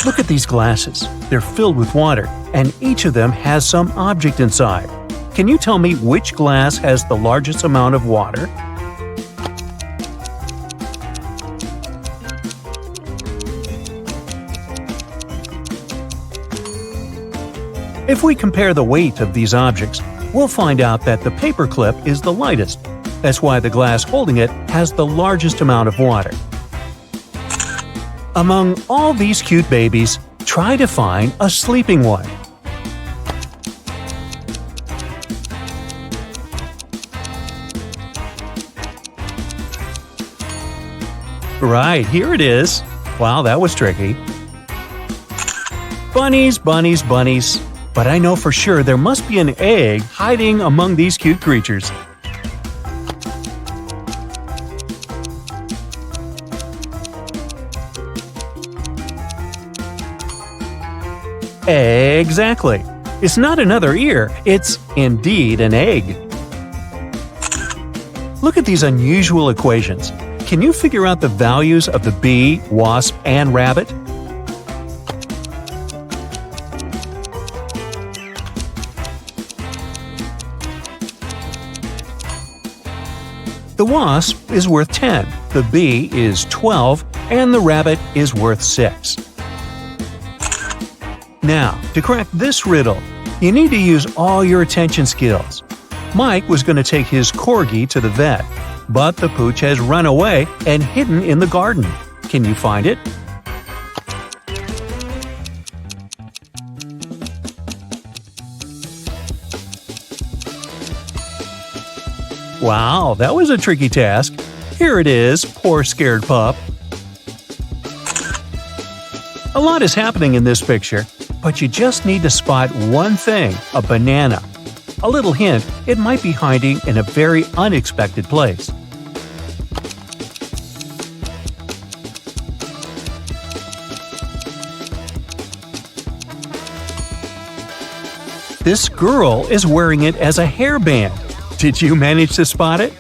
Look at these glasses. They're filled with water, and each of them has some object inside. Can you tell me which glass has the largest amount of water? If we compare the weight of these objects, we'll find out that the paperclip is the lightest. That's why the glass holding it has the largest amount of water. Among all these cute babies, try to find a sleeping one. Right, here it is. Wow, that was tricky. Bunnies, bunnies, bunnies. But I know for sure there must be an egg hiding among these cute creatures. Exactly. It's not another ear, it's indeed an egg. Look at these unusual equations. Can you figure out the values of the bee, wasp, and rabbit? The wasp is worth 10, the bee is 12, and the rabbit is worth 6. Now, to crack this riddle, you need to use all your attention skills. Mike was going to take his corgi to the vet, but the pooch has run away and hidden in the garden. Can you find it? Wow, that was a tricky task. Here it is, poor scared pup. A lot is happening in this picture, but you just need to spot one thing, a banana. A little hint, it might be hiding in a very unexpected place. This girl is wearing it as a hairband. Did you manage to spot it?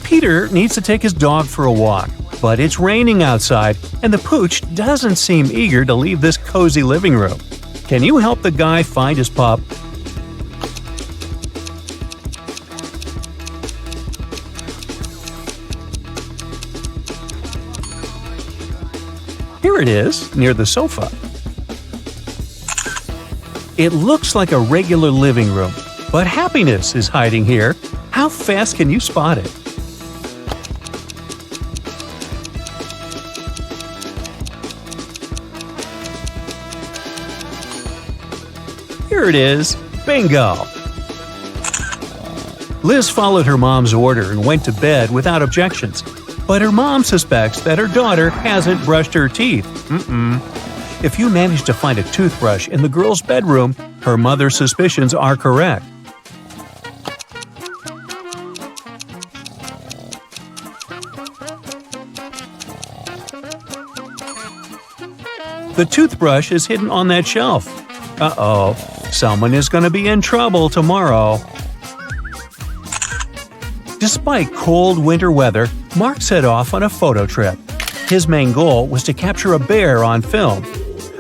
Peter needs to take his dog for a walk, but it's raining outside and the pooch doesn't seem eager to leave this cozy living room. Can you help the guy find his pup? Here it is, near the sofa. It looks like a regular living room, but happiness is hiding here. How fast can you spot it? Here it is. Bingo! Liz followed her mom's order and went to bed without objections. But her mom suspects that her daughter hasn't brushed her teeth. If you manage to find a toothbrush in the girl's bedroom, her mother's suspicions are correct. The toothbrush is hidden on that shelf. Uh-oh, someone is going to be in trouble tomorrow. Despite cold winter weather, Mark set off on a photo trip. His main goal was to capture a bear on film.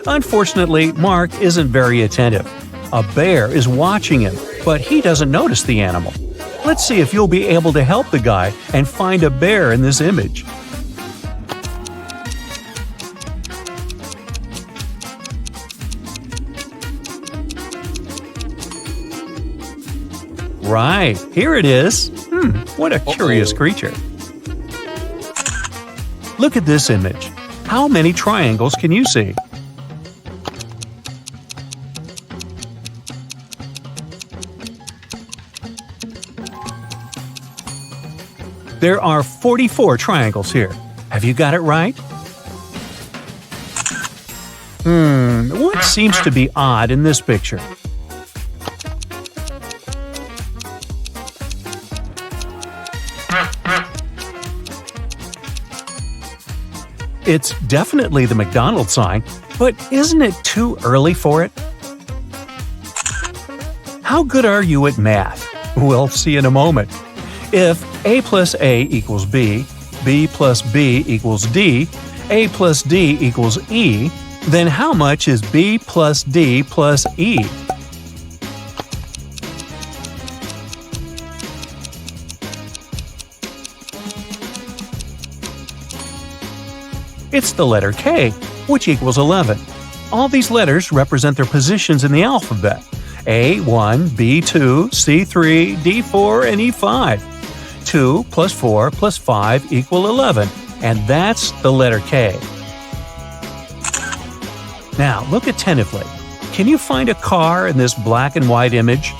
Unfortunately, Mark isn't very attentive. A bear is watching him, but he doesn't notice the animal. Let's see if you'll be able to help the guy and find a bear in this image. Right, here it is. What a curious creature. Look at this image. How many triangles can you see? There are 44 triangles here. Have you got it right? What seems to be odd in this picture? It's definitely the McDonald's sign, but isn't it too early for it? How good are you at math? We'll see in a moment. If A plus A equals B, B plus B equals D, A plus D equals E, then how much is B plus D plus E? It's the letter K, which equals 11. All these letters represent their positions in the alphabet: A1, B2, C3, D4, and E5. 2 plus 4 plus 5 equal 11, and that's the letter K. Now, look attentively. Can you find a car in this black and white image?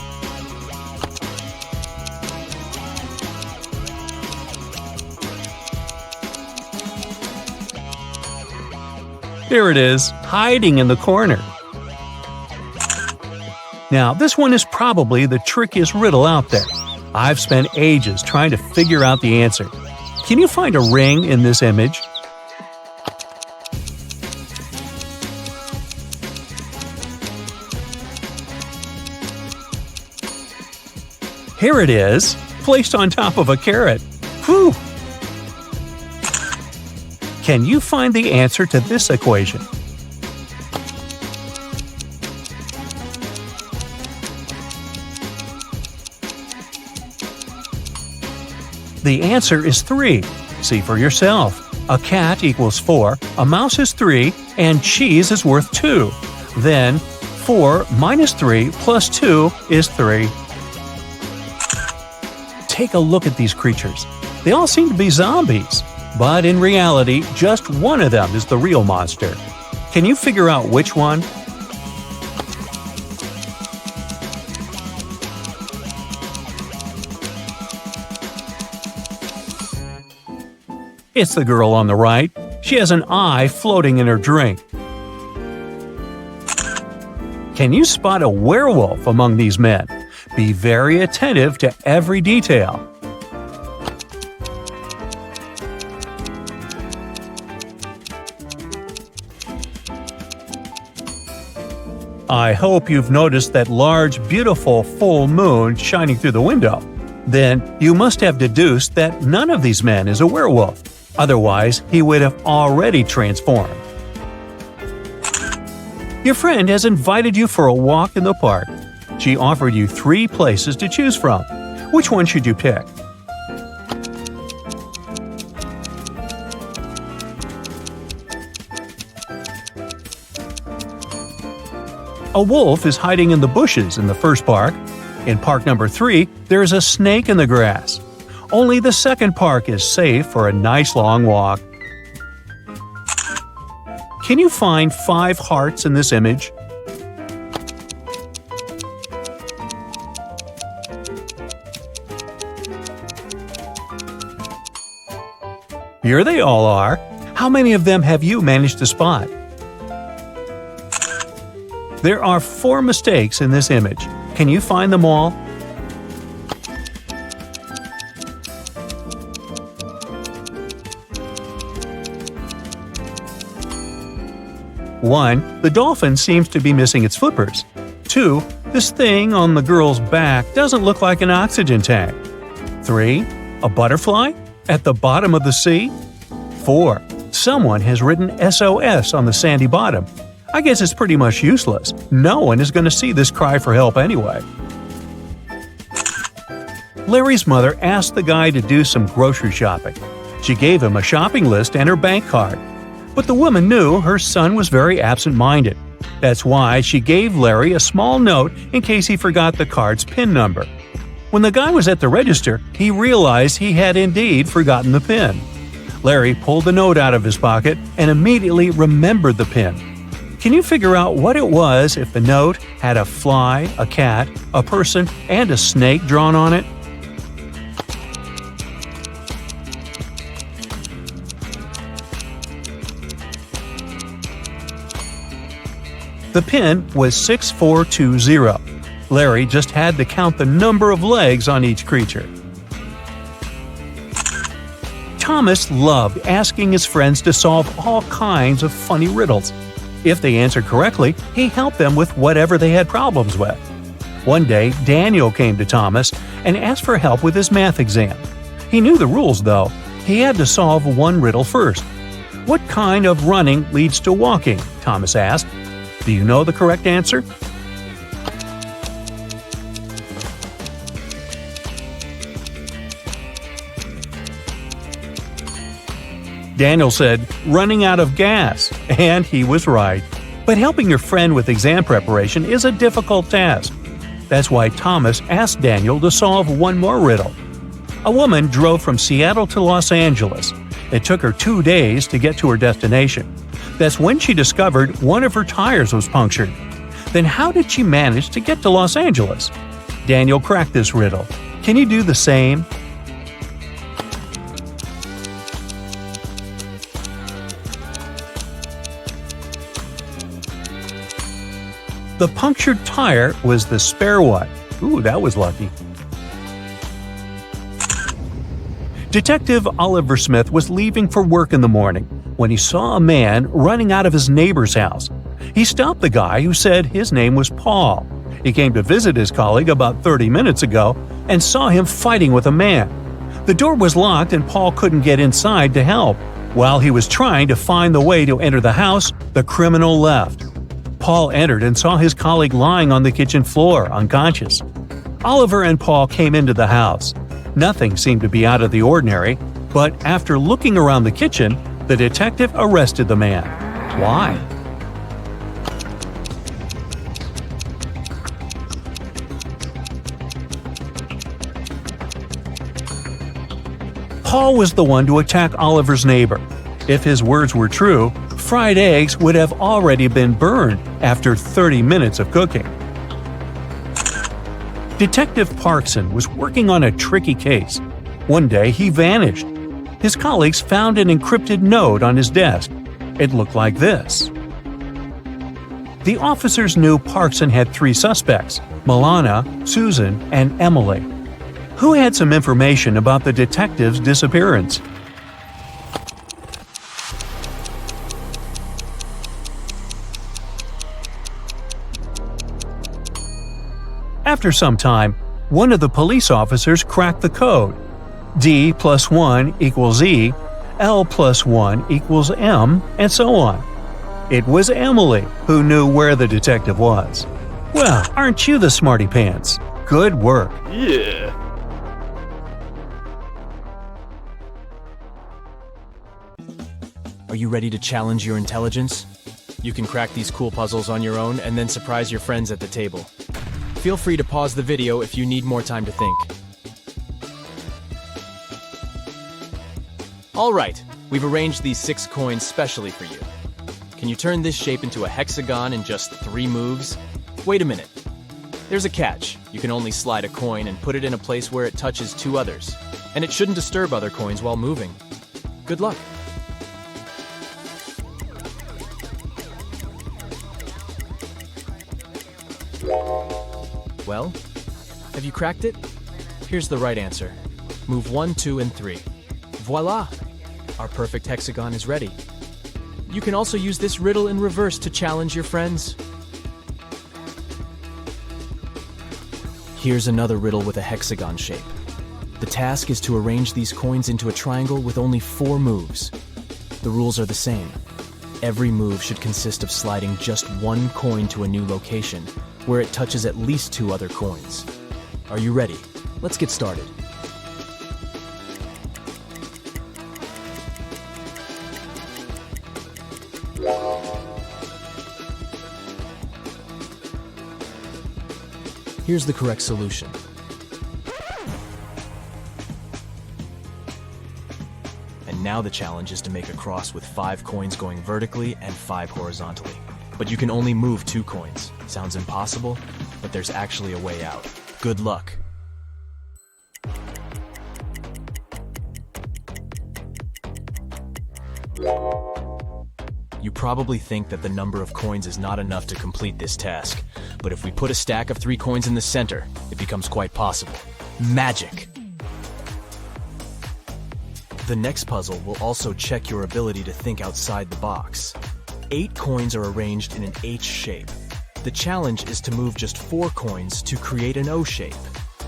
There it is, hiding in the corner. Now, this one is probably the trickiest riddle out there. I've spent ages trying to figure out the answer. Can you find a ring in this image? Here it is, placed on top of a carrot. Whew! Can you find the answer to this equation? The answer is 3. See for yourself. A cat equals 4, a mouse is 3, and cheese is worth 2. Then, 4 minus 3 plus 2 is 3. Take a look at these creatures. They all seem to be zombies. But in reality, just one of them is the real monster. Can you figure out which one? It's the girl on the right. She has an eye floating in her drink. Can you spot a werewolf among these men? Be very attentive to every detail. I hope you've noticed that large, beautiful full moon shining through the window. Then you must have deduced that none of these men is a werewolf. Otherwise, he would have already transformed. Your friend has invited you for a walk in the park. She offered you 3 places to choose from. Which one should you pick? A wolf is hiding in the bushes in the first park. In park number 3, there is a snake in the grass. Only the second park is safe for a nice long walk. Can you find 5 hearts in this image? Here they all are. How many of them have you managed to spot? There are 4 mistakes in this image. Can you find them all? One, the dolphin seems to be missing its flippers. 2, this thing on the girl's back doesn't look like an oxygen tank. 3, a butterfly at the bottom of the sea. 4, someone has written SOS on the sandy bottom. I guess it's pretty much useless. No one is going to see this cry for help anyway. Larry's mother asked the guy to do some grocery shopping. She gave him a shopping list and her bank card. But the woman knew her son was very absent-minded. That's why she gave Larry a small note in case he forgot the card's PIN number. When the guy was at the register, he realized he had indeed forgotten the PIN. Larry pulled the note out of his pocket and immediately remembered the PIN. Can you figure out what it was if the note had a fly, a cat, a person, and a snake drawn on it? The PIN was 6420. Larry just had to count the number of legs on each creature. Thomas loved asking his friends to solve all kinds of funny riddles. If they answered correctly, he helped them with whatever they had problems with. One day, Daniel came to Thomas and asked for help with his math exam. He knew the rules, though. He had to solve one riddle first. "What kind of running leads to walking?" Thomas asked. "Do you know the correct answer?" Daniel said, "Running out of gas," and he was right. But helping your friend with exam preparation is a difficult task. That's why Thomas asked Daniel to solve one more riddle. A woman drove from Seattle to Los Angeles. It took her 2 days to get to her destination. That's when she discovered one of her tires was punctured. Then how did she manage to get to Los Angeles? Daniel cracked this riddle. Can you do the same? The punctured tire was the spare one. Ooh, that was lucky. Detective Oliver Smith was leaving for work in the morning when he saw a man running out of his neighbor's house. He stopped the guy, who said his name was Paul. He came to visit his colleague about 30 minutes ago and saw him fighting with a man. The door was locked and Paul couldn't get inside to help. While he was trying to find the way to enter the house, the criminal left. Paul entered and saw his colleague lying on the kitchen floor, unconscious. Oliver and Paul came into the house. Nothing seemed to be out of the ordinary, but after looking around the kitchen, the detective arrested the man. Why? Paul was the one to attack Oliver's neighbor. If his words were true, fried eggs would have already been burned after 30 minutes of cooking. Detective Parkson was working on a tricky case. One day, he vanished. His colleagues found an encrypted note on his desk. It looked like this. The officers knew Parkson had 3 suspects: Milana, Susan, and Emily. Who had some information about the detective's disappearance? After some time, one of the police officers cracked the code. D plus 1 equals E, L plus 1 equals M, and so on. It was Emily who knew where the detective was. Well, aren't you the smarty pants? Good work. Yeah. Are you ready to challenge your intelligence? You can crack these cool puzzles on your own and then surprise your friends at the table. Feel free to pause the video if you need more time to think. Alright, we've arranged these 6 coins specially for you. Can you turn this shape into a hexagon in just 3 moves? Wait a minute. There's a catch. You can only slide a coin and put it in a place where it touches 2 others. And it shouldn't disturb other coins while moving. Good luck. Well, have you cracked it? Here's the right answer. Move 1, 2, and 3. Voila! Our perfect hexagon is ready. You can also use this riddle in reverse to challenge your friends. Here's another riddle with a hexagon shape. The task is to arrange these coins into a triangle with only 4 moves. The rules are the same. Every move should consist of sliding just 1 coin to a new location, where it touches at least 2 other coins. Are you ready? Let's get started. Here's the correct solution. And now the challenge is to make a cross with 5 coins going vertically and 5 horizontally. But you can only move 2 coins. Sounds impossible, but there's actually a way out. Good luck. You probably think that the number of coins is not enough to complete this task, but if we put a stack of 3 coins in the center, it becomes quite possible. Magic! The next puzzle will also check your ability to think outside the box. 8 coins are arranged in an H shape. The challenge is to move just 4 coins to create an O shape.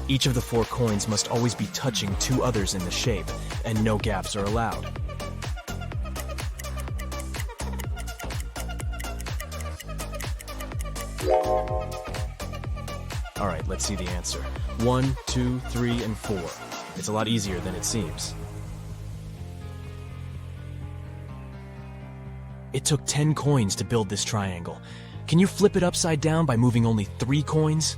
Each of the 4 coins must always be touching 2 others in the shape, and no gaps are allowed. All right, let's see the answer. 1, 2, 3, and 4. It's a lot easier than it seems. It took 10 coins to build this triangle. Can you flip it upside down by moving only 3 coins?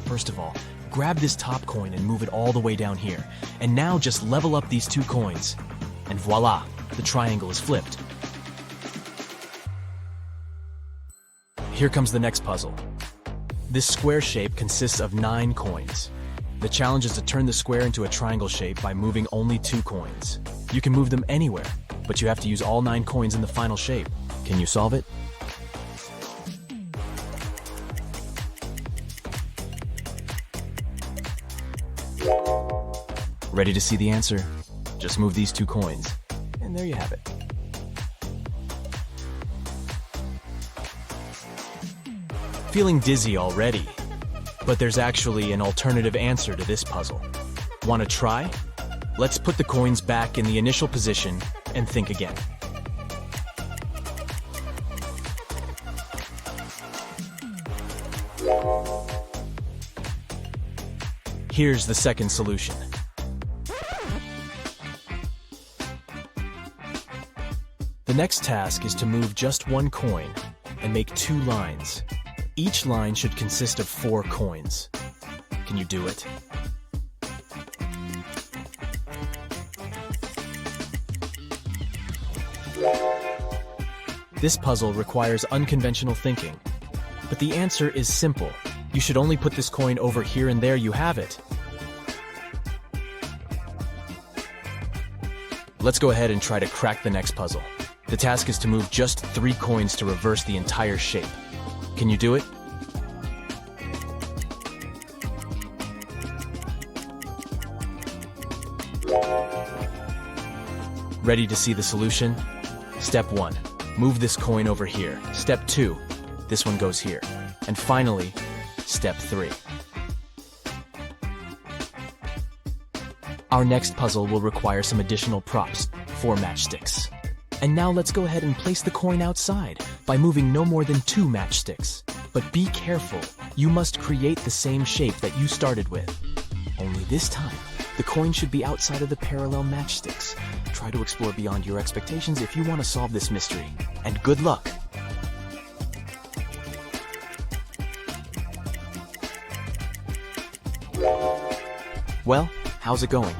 First of all, grab this top coin and move it all the way down here. And now just level up these 2 coins. And voila, the triangle is flipped. Here comes the next puzzle. This square shape consists of 9 coins. The challenge is to turn the square into a triangle shape by moving only 2 coins. You can move them anywhere, but you have to use all 9 coins in the final shape. Can you solve it? Ready to see the answer? Just move these 2 coins. And there you have it. Feeling dizzy already? But there's actually an alternative answer to this puzzle. Want to try? Let's put the coins back in the initial position and think again. Here's the second solution. The next task is to move just 1 coin and make 2 lines. Each line should consist of 4 coins. Can you do it? This puzzle requires unconventional thinking, but the answer is simple. You should only put this coin over here and there you have it. Let's go ahead and try to crack the next puzzle. The task is to move just 3 coins to reverse the entire shape. Can you do it? Ready to see the solution? Step 1. Move this coin over here. Step 2. This one goes here. And finally, Step 3. Our next puzzle will require some additional props, 4 matchsticks. And now let's go ahead and place the coin outside by moving no more than 2 matchsticks. But be careful, you must create the same shape that you started with. Only this time, the coin should be outside of the parallel matchsticks. Try to explore beyond your expectations if you want to solve this mystery. And good luck! Well, how's it going?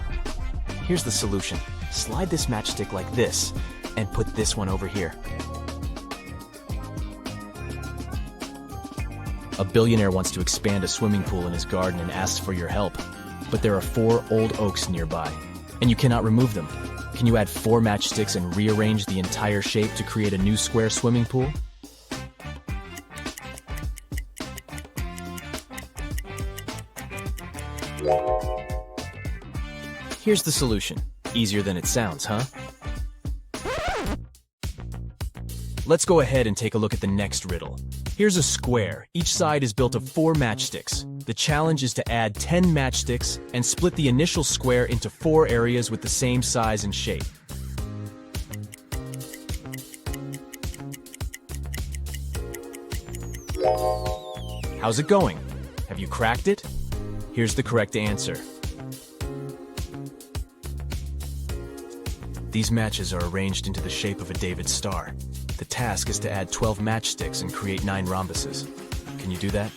Here's the solution. Slide this matchstick like this, and put this one over here. A billionaire wants to expand a swimming pool in his garden and asks for your help. But there are 4 old oaks nearby, and you cannot remove them. Can you add 4 matchsticks and rearrange the entire shape to create a new square swimming pool? Here's the solution. Easier than it sounds, huh? Let's go ahead and take a look at the next riddle. Here's a square. Each side is built of 4 matchsticks. The challenge is to add 10 matchsticks and split the initial square into 4 areas with the same size and shape. How's it going? Have you cracked it? Here's the correct answer. These matches are arranged into the shape of a David star. The task is to add 12 matchsticks and create 9 rhombuses. Can you do that?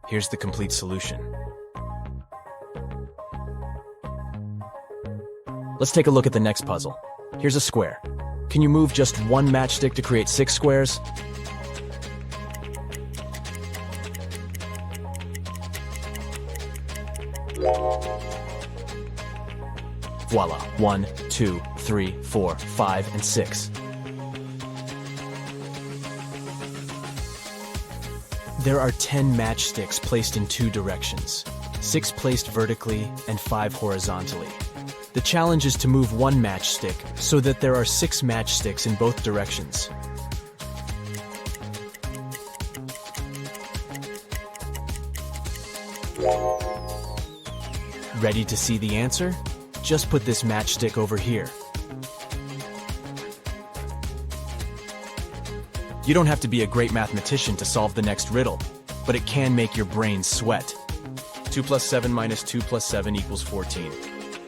Here's the complete solution. Let's take a look at the next puzzle. Here's a square. Can you move just 1 matchstick to create 6 squares? Voila, 1, 2, 3, 4, 5, and 6. There are 10 matchsticks placed in 2 directions, 6 placed vertically and 5 horizontally. The challenge is to move 1 matchstick so that there are 6 matchsticks in both directions. Ready to see the answer? Just put this matchstick over here. You don't have to be a great mathematician to solve the next riddle, but it can make your brain sweat. 2 plus 7 minus 2 plus 7 equals 14.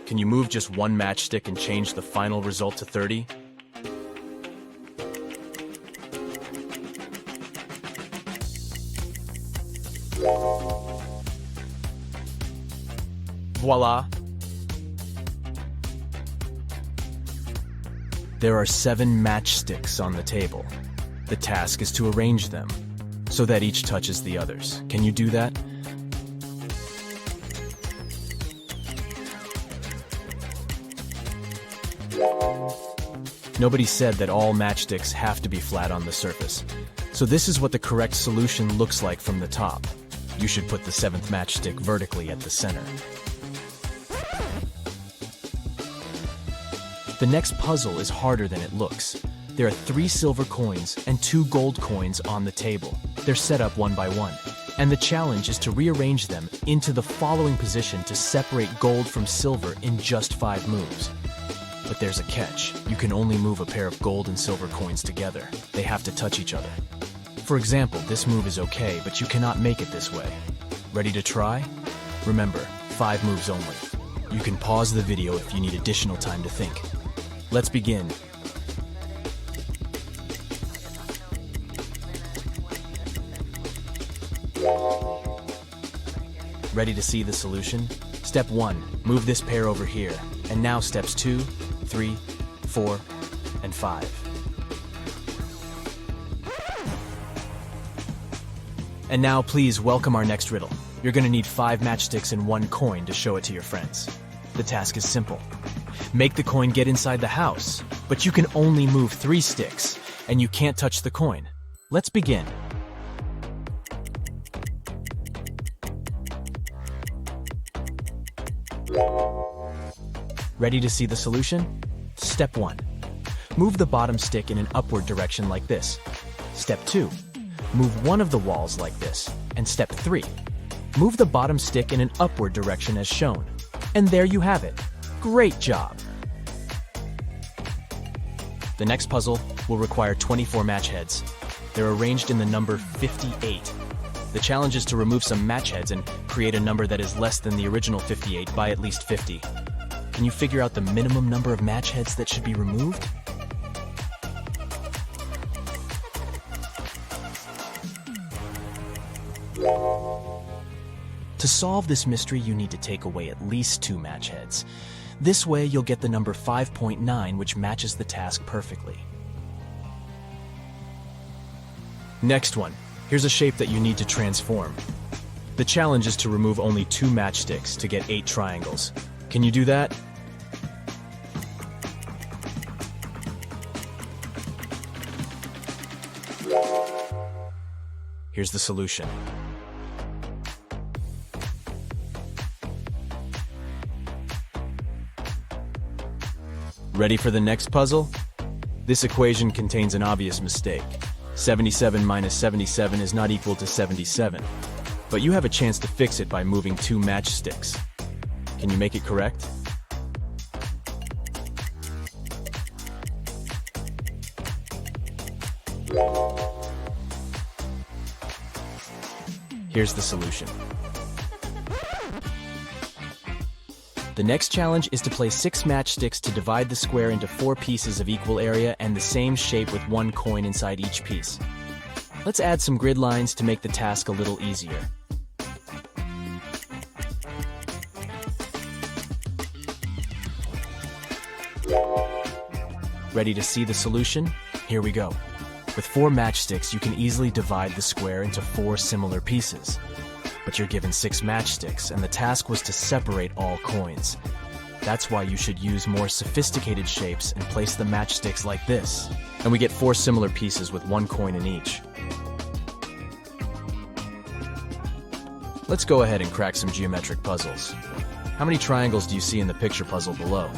Can you move just one matchstick and change the final result to 30? Voila! There are 7 matchsticks on the table. The task is to arrange them so that each touches the others. Can you do that? Nobody said that all matchsticks have to be flat on the surface. So this is what the correct solution looks like from the top. You should put the 7th matchstick vertically at the center. The next puzzle is harder than it looks. There are 3 silver coins and 2 gold coins on the table. They're set up one by one. And the challenge is to rearrange them into the following position to separate gold from silver in just 5 moves. But there's a catch. You can only move a pair of gold and silver coins together. They have to touch each other. For example, this move is okay, but you cannot make it this way. Ready to try? Remember, 5 moves only. You can pause the video if you need additional time to think. Let's begin. Ready to see the solution? Step 1, move this pair over here. And now steps 2, 3, 4, and 5. And now please welcome our next riddle. You're gonna need 5 matchsticks and 1 coin to show it to your friends. The task is simple. Make the coin get inside the house, but you can only move 3 sticks, and you can't touch the coin. Let's begin. Ready to see the solution? Step 1. Move the bottom stick in an upward direction like this. Step 2. Move one of the walls like this. And step 3. Move the bottom stick in an upward direction as shown. And there you have it. Great job! The next puzzle will require 24 match heads. They're arranged in the number 58. The challenge is to remove some match heads and create a number that is less than the original 58 by at least 50. Can you figure out the minimum number of match heads that should be removed? To solve this mystery, you need to take away at least 2 match heads. This way, you'll get the number 5.9, which matches the task perfectly. Next one. Here's a shape that you need to transform. The challenge is to remove only 2 matchsticks to get 8 triangles. Can you do that? Here's the solution. Ready for the next puzzle? This equation contains an obvious mistake. 77 minus 77 is not equal to 77. But you have a chance to fix it by moving 2 matchsticks. Can you make it correct? Here's the solution. The next challenge is to place 6 matchsticks to divide the square into 4 pieces of equal area and the same shape with 1 coin inside each piece. Let's add some grid lines to make the task a little easier. Ready to see the solution? Here we go. With 4 matchsticks, you can easily divide the square into 4 similar pieces. But you're given 6 matchsticks, and the task was to separate all coins. That's why you should use more sophisticated shapes and place the matchsticks like this. And we get 4 similar pieces with 1 coin in each. Let's go ahead and crack some geometric puzzles. How many triangles do you see in the picture puzzle below?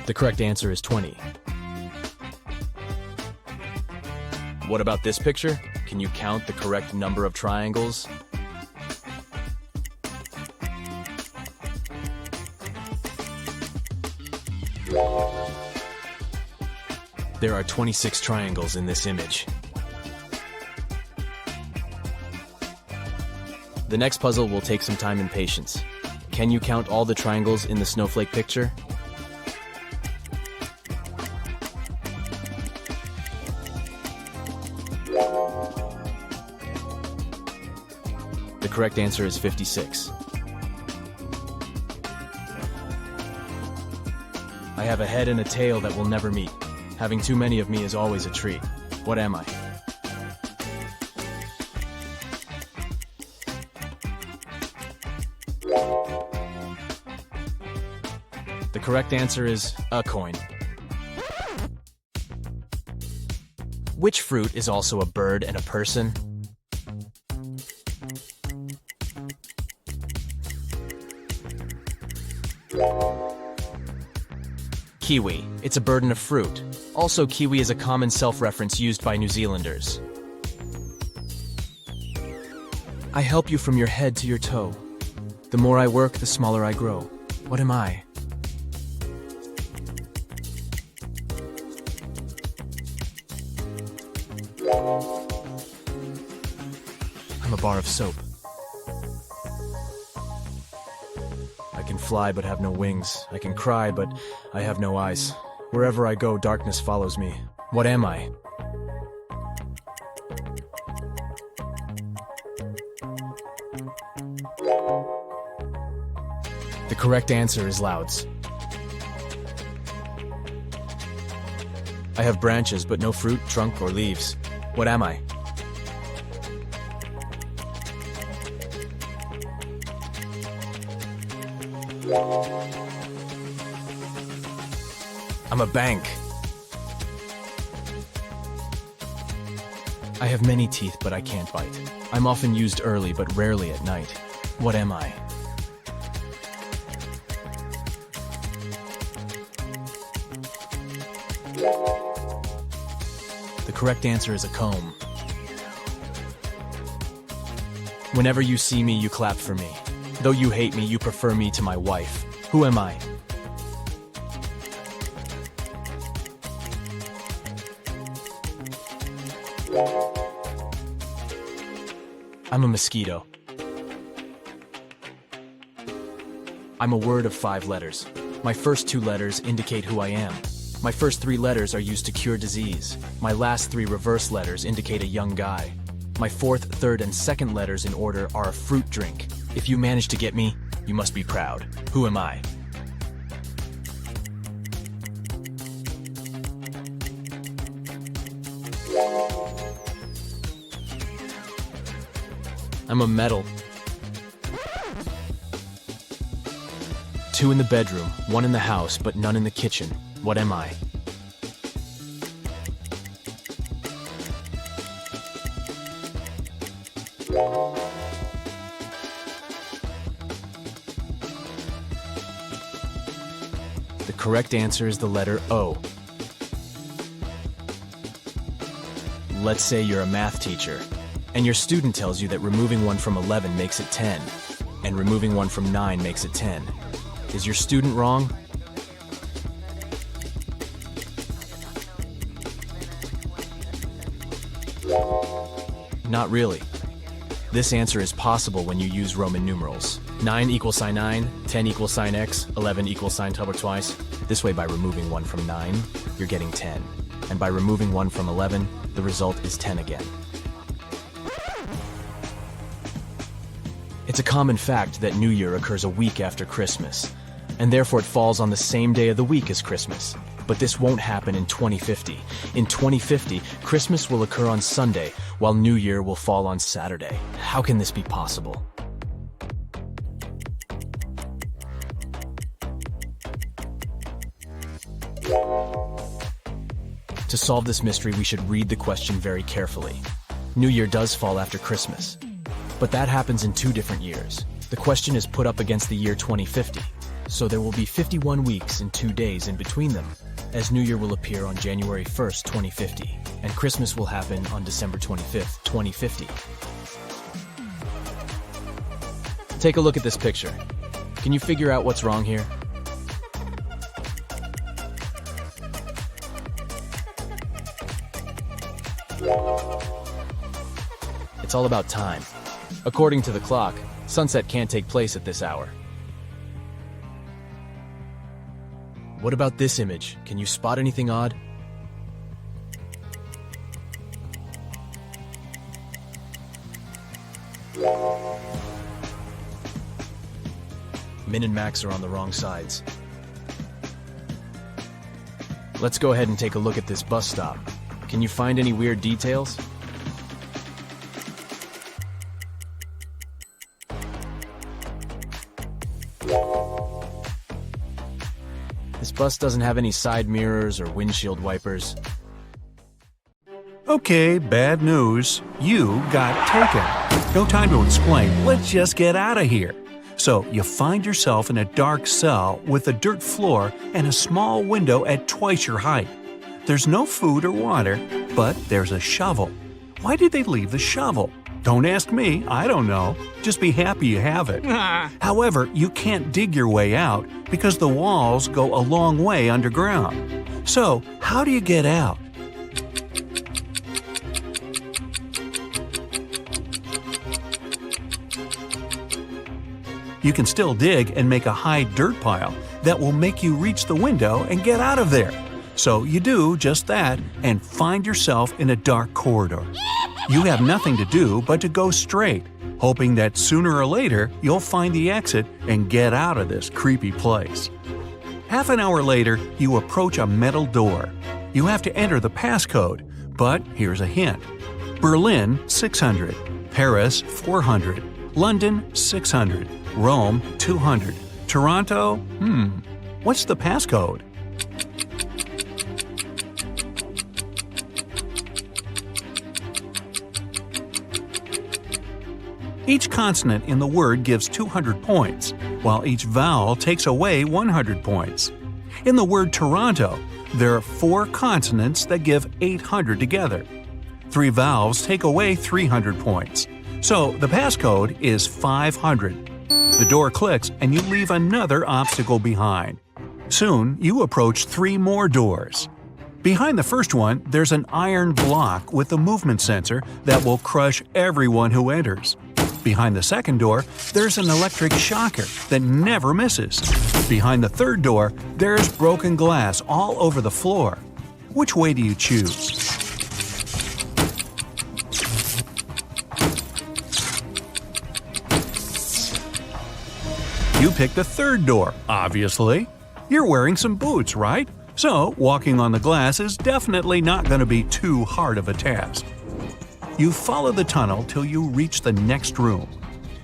The correct answer is 20. What about this picture? Can you count the correct number of triangles? There are 26 triangles in this image. The next puzzle will take some time and patience. Can you count all the triangles in the snowflake picture? The correct answer is 56. I have a head and a tail that will never meet. Having too many of me is always a treat. What am I? The correct answer is a coin. Which fruit is also a bird and a person? Kiwi. It's a bird and a fruit. Also, kiwi is a common self-reference used by New Zealanders. I help you from your head to your toe. The more I work, the smaller I grow. What am I? I'm a bar of soap. I can fly but have no wings. I can cry but I have no eyes. Wherever I go, darkness follows me. What am I? The correct answer is louds. I have branches but no fruit, trunk, or leaves. What am I? I'm a bank. I have many teeth, but I can't bite. I'm often used early, but rarely at night. What am I? The correct answer is a comb. Whenever you see me, you clap for me. Though you hate me, you prefer me to my wife. Who am I? I'm a mosquito. I'm a word of 5 letters. My first 2 letters indicate who I am. My first 3 letters are used to cure disease. My last 3 reverse letters indicate a young guy. My 4th, 3rd, and 2nd letters in order are a fruit drink. If you manage to get me, you must be proud. Who am I? I'm a medal. 2 in the bedroom, 1 in the house, but none in the kitchen. What am I? The correct answer is the letter O. Let's say you're a math teacher, and your student tells you that removing 1 from 11 makes it 10, and removing 1 from 9 makes it 10. Is your student wrong? Not really. This answer is possible when you use Roman numerals. 9 equals sine 9, 10 equals sine x, 11 equals sine double twice. This way, by removing 1 from 9, you're getting 10. And by removing 1 from 11, the result is 10 again. It's a common fact that New Year occurs a week after Christmas, and therefore it falls on the same day of the week as Christmas. But this won't happen in 2050. In 2050, Christmas will occur on Sunday, while New Year will fall on Saturday. How can this be possible? To solve this mystery, we should read the question very carefully. New Year does fall after Christmas, but that happens in 2 different years. The question is put up against the year 2050, so there will be 51 weeks and 2 days in between them, as New Year will appear on January 1st, 2050. and Christmas will happen on December 25th, 2050. Take a look at this picture. Can you figure out what's wrong here? It's all about time. According to the clock, sunset can't take place at this hour. What about this image? Can you spot anything odd? Min and Max are on the wrong sides. Let's go ahead and take a look at this bus stop. Can you find any weird details? This bus doesn't have any side mirrors or windshield wipers. Okay, bad news. You got taken. No time to explain. Let's just get out of here. So, you find yourself in a dark cell with a dirt floor and a small window at twice your height. There's no food or water, but there's a shovel. Why did they leave the shovel? Don't ask me, I don't know. Just be happy you have it. However, you can't dig your way out because the walls go a long way underground. So, how do you get out? You can still dig and make a high dirt pile that will make you reach the window and get out of there. So you do just that and find yourself in a dark corridor. You have nothing to do but to go straight, hoping that sooner or later you'll find the exit and get out of this creepy place. Half an hour later, you approach a metal door. You have to enter the passcode, but here's a hint. Berlin, 600. Paris, 400. London, 600. Rome, 200. Toronto, what's the passcode? Each consonant in the word gives 200 points, while each vowel takes away 100 points. In the word Toronto, there are 4 consonants that give 800 together. 3 vowels take away 300 points. So the passcode is 500. The door clicks and you leave another obstacle behind. Soon, you approach 3 more doors. Behind the first one, there's an iron block with a movement sensor that will crush everyone who enters. Behind the second door, there's an electric shocker that never misses. Behind the third door, there's broken glass all over the floor. Which way do you choose? You pick the third door, obviously. You're wearing some boots, right? So, walking on the glass is definitely not going to be too hard of a task. You follow the tunnel till you reach the next room.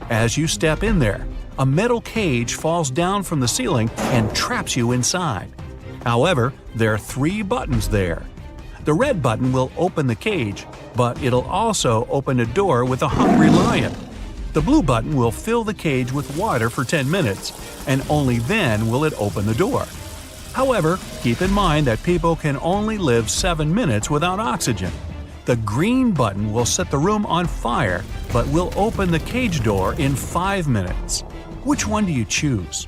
As you step in there, a metal cage falls down from the ceiling and traps you inside. However, there are 3 buttons there. The red button will open the cage, but it'll also open a door with a hungry lion. The blue button will fill the cage with water for 10 minutes, and only then will it open the door. However, keep in mind that people can only live 7 minutes without oxygen. The green button will set the room on fire, but will open the cage door in 5 minutes. Which one do you choose?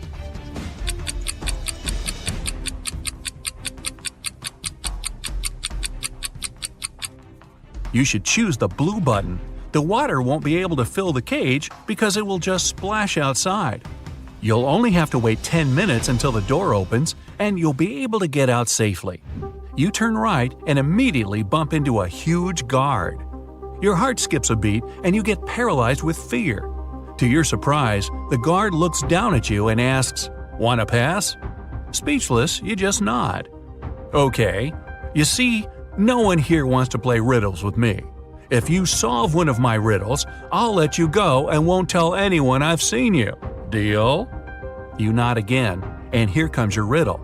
You should choose the blue button. The water won't be able to fill the cage because it will just splash outside. You'll only have to wait 10 minutes until the door opens, and you'll be able to get out safely. You turn right and immediately bump into a huge guard. Your heart skips a beat and you get paralyzed with fear. To your surprise, the guard looks down at you and asks, "Want to pass?" Speechless, you just nod. Okay. You see, no one here wants to play riddles with me. If you solve one of my riddles, I'll let you go and won't tell anyone I've seen you. Deal? You nod again, and here comes your riddle.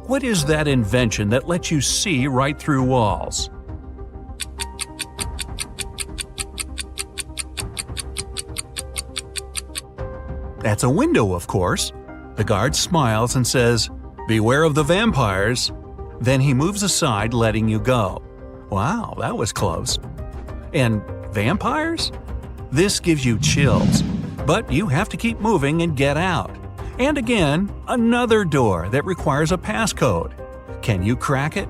What is that invention that lets you see right through walls? That's a window, of course. The guard smiles and says, "Beware of the vampires." Then he moves aside, letting you go. Wow, that was close. And vampires? This gives you chills, but you have to keep moving and get out. And again, another door that requires a passcode. Can you crack it?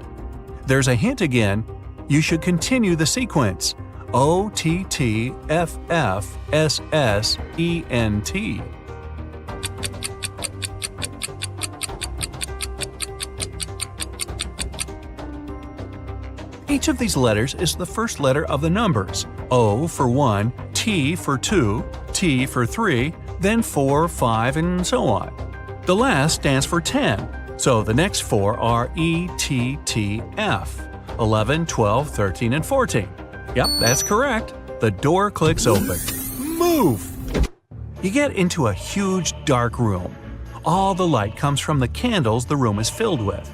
There's a hint again. You should continue the sequence. OTTFFSSENT. Each of these letters is the first letter of the numbers. O for 1, T for 2, T for 3, then 4, 5, and so on. The last stands for 10, so the next four are E, T, T, F. 11, 12, 13, and 14. Yep, that's correct. The door clicks open. Move! You get into a huge dark room. All the light comes from the candles the room is filled with.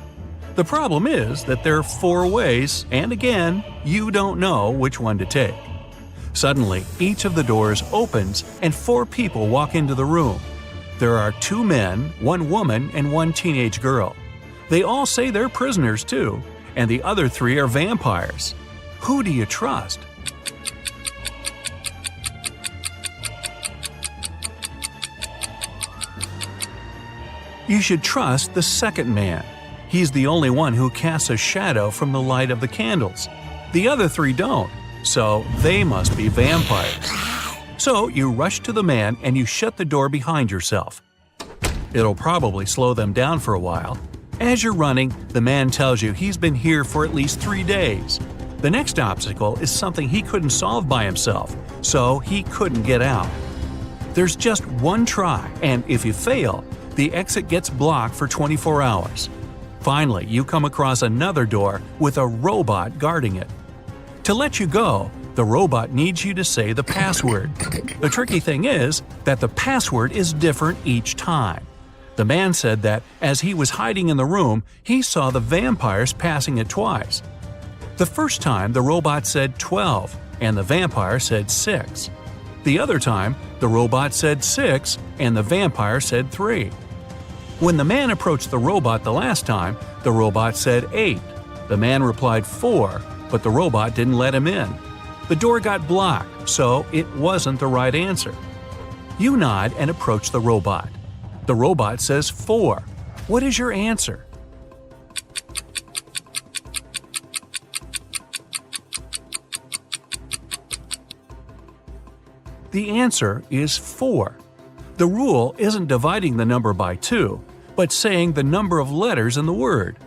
The problem is that there are 4 ways, and again, you don't know which one to take. Suddenly, each of the doors opens and 4 people walk into the room. There are 2 men, 1 woman, and 1 teenage girl. They all say they're prisoners too, and the other 3 are vampires. Who do you trust? You should trust the second man. He's the only one who casts a shadow from the light of the candles. The other 3 don't, so they must be vampires. So you rush to the man and you shut the door behind yourself. It'll probably slow them down for a while. As you're running, the man tells you he's been here for at least 3 days. The next obstacle is something he couldn't solve by himself, so he couldn't get out. There's just one try, and if you fail, the exit gets blocked for 24 hours. Finally, you come across another door with a robot guarding it. To let you go, the robot needs you to say the password. The tricky thing is that the password is different each time. The man said that as he was hiding in the room, he saw the vampires passing it twice. The first time, the robot said 12, and the vampire said 6. The other time, the robot said 6, and the vampire said 3. When the man approached the robot the last time, the robot said 8. The man replied 4, but the robot didn't let him in. The door got blocked, so it wasn't the right answer. You nod and approach the robot. The robot says 4. What is your answer? The answer is 4. The rule isn't dividing the number by 2, but saying the number of letters in the word.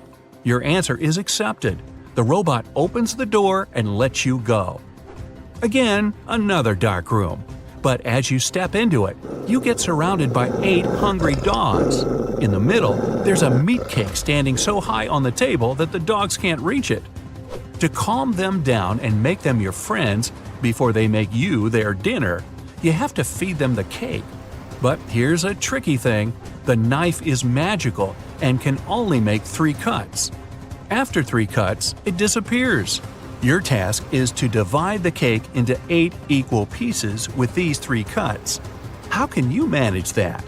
Your answer is accepted. The robot opens the door and lets you go. Again, another dark room. But as you step into it, you get surrounded by 8 hungry dogs. In the middle, there's a meat cake standing so high on the table that the dogs can't reach it. To calm them down and make them your friends before they make you their dinner, you have to feed them the cake. But here's a tricky thing. The knife is magical and can only make 3 cuts. After 3 cuts, it disappears. Your task is to divide the cake into 8 equal pieces with these 3 cuts. How can you manage that?